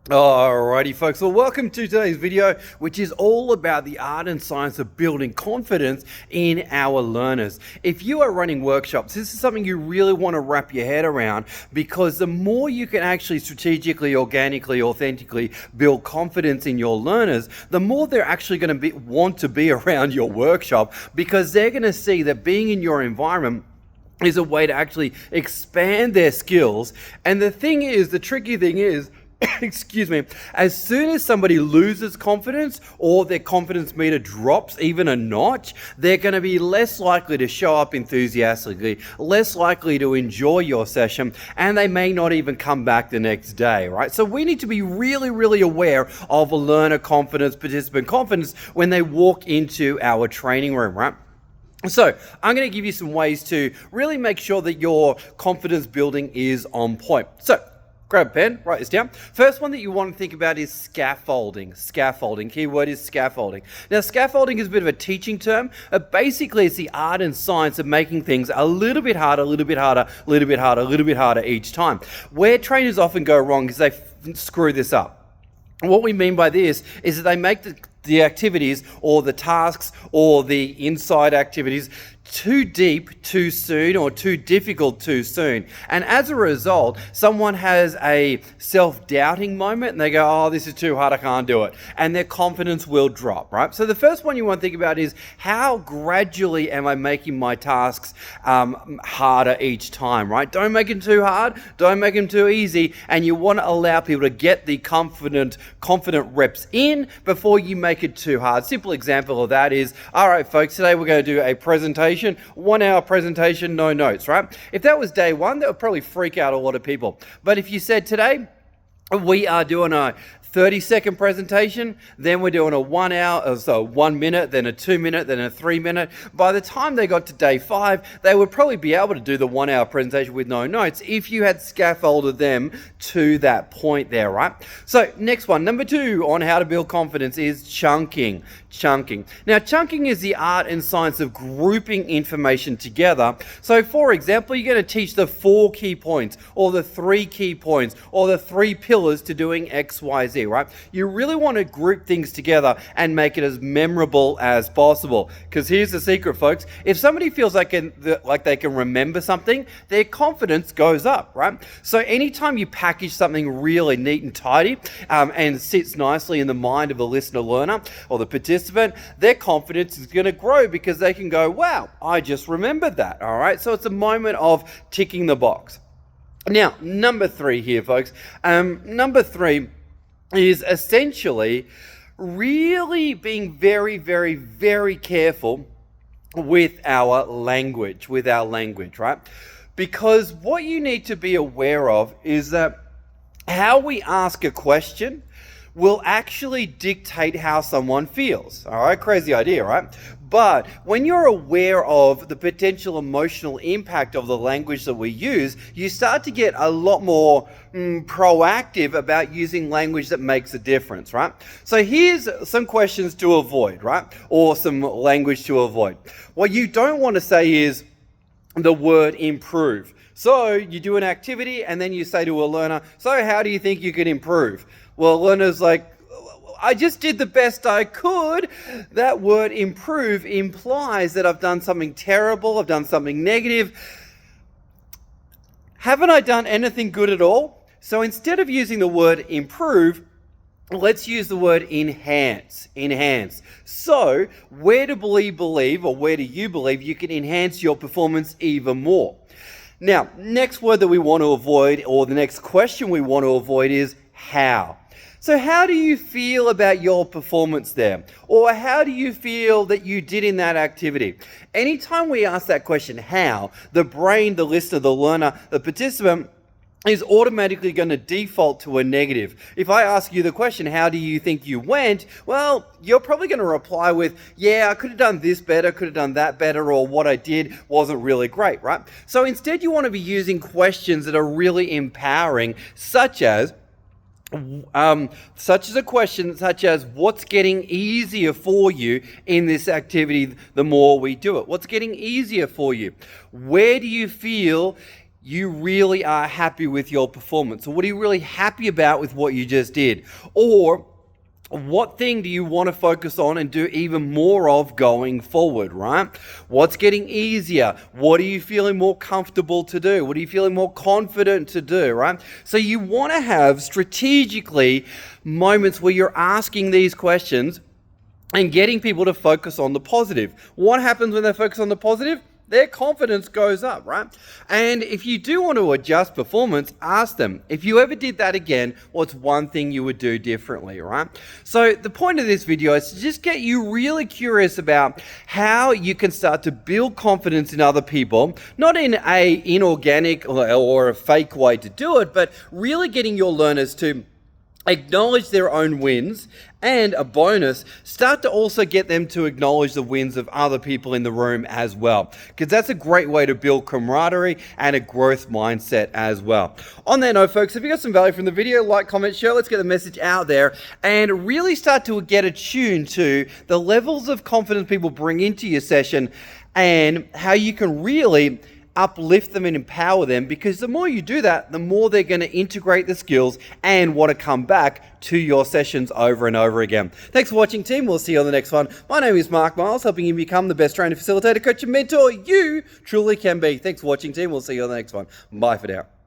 Alrighty folks, well welcome to today's video, which is all about the art and science of building confidence in our learners. If you are running workshops, this is something you really want to wrap your head around, because the more you can actually strategically, organically, authentically build confidence in your learners, the more they're actually going to want to be around your workshop, because they're going to see that being in your environment is a way to actually expand their skills. And the tricky thing is, excuse me, as soon as somebody loses confidence or their confidence meter drops even a notch, they're going to be less likely to show up enthusiastically, less likely to enjoy your session, and they may not even come back the next day, right? So we need to be really, really aware of learner confidence, participant confidence when they walk into our training room, right? So I'm going to give you some ways to really make sure that your confidence building is on point. So grab a pen, write this down. First one that you want to think about is scaffolding. Scaffolding. Keyword is scaffolding. Now, scaffolding is a bit of a teaching term. Basically, it's the art and science of making things a little bit harder, a little bit harder, a little bit harder, a little bit harder each time. Where trainers often go wrong is they screw this up. What we mean by this is that they make the activities or the tasks or the inside activities too deep too soon, or too difficult too soon. And as a result, someone has a self-doubting moment and they go, oh, this is too hard, I can't do it. And their confidence will drop, right? So the first one you want to think about is, how gradually am I making my tasks harder each time, right? Don't make them too hard, don't make them too easy, and you want to allow people to get the confident reps in before you make it too hard. Simple example of that is, all right, folks, today we're going to do a presentation, 1 hour presentation, no notes, right? If that was day one, that would probably freak out a lot of people. But if you said today, we are doing a 30-second presentation, then we're doing a 1 hour, so 1 minute, then a 2 minute, then a 3 minute. By the time they got to day 5, they would probably be able to do the 1 hour presentation with no notes if you had scaffolded them to that point there, right? So next one, number 2 on how to build confidence is chunking. Chunking. Now, chunking is the art and science of grouping information together. So for example, you're going to teach the 4 key points, or the 3 key points, or the 3 pillars to doing X, Y, Z. Right? You really want to group things together and make it as memorable as possible. Because here's the secret, folks. If somebody feels like they can remember something, their confidence goes up, right? So anytime you package something really neat and tidy and sits nicely in the mind of the listener learner or the participant, their confidence is going to grow, because they can go, wow, I just remembered that, all right? So it's a moment of ticking the box. Now, number 3 here, folks. Number 3 is essentially really being very, very, very careful with our language, right? Because what you need to be aware of is that how we ask a question will actually dictate how someone feels. All right, crazy idea, right? But when you're aware of the potential emotional impact of the language that we use, you start to get a lot more proactive about using language that makes a difference, right? So here's some questions to avoid, right? Or some language to avoid. What you don't want to say is the word improve. So you do an activity and then you say to a learner, so how do you think you can improve? Well, the learner's like, I just did the best I could. That word improve implies that I've done something terrible, I've done something negative. Haven't I done anything good at all? So instead of using the word improve, let's use the word enhance. Enhance. So where do you believe you can enhance your performance even more? Now, next word that we want to avoid, or the next question we want to avoid, is how. So how do you feel about your performance there? Or how do you feel that you did in that activity? Anytime we ask that question, how, the brain, the listener, the learner, the participant is automatically going to default to a negative. If I ask you the question, how do you think you went? Well, you're probably going to reply with, yeah, I could have done this better, could have done that better, or what I did wasn't really great, right? So instead you want to be using questions that are really empowering, such as a question such as, what's getting easier for you in this activity the more we do it? What's getting easier for you? Where do you feel you really are happy with your performance? Or what are you really happy about with what you just did? Or what thing do you want to focus on and do even more of going forward, right? What's getting easier? What are you feeling more comfortable to do? What are you feeling more confident to do, right? So you want to have strategically moments where you're asking these questions and getting people to focus on the positive. What happens when they focus on the positive? Their confidence goes up, right? And if you do want to adjust performance, ask them, if you ever did that again, what's one thing you would do differently, right? So the point of this video is to just get you really curious about how you can start to build confidence in other people, not in a inorganic or a fake way to do it, but really getting your learners to acknowledge their own wins, and a bonus, start to also get them to acknowledge the wins of other people in the room as well, because that's a great way to build camaraderie and a growth mindset as well. On that note, folks, if you got some value from the video, like, comment, share, let's get the message out there and really start to get attuned to the levels of confidence people bring into your session and how you can really uplift them and empower them, because the more you do that, the more they're going to integrate the skills and want to come back to your sessions over and over again. Thanks for watching, team. We'll see you on the next one. My name is Mark Miles, helping you become the best trainer, facilitator, coach, and mentor you truly can be. Thanks for watching, team. We'll see you on the next one. Bye for now.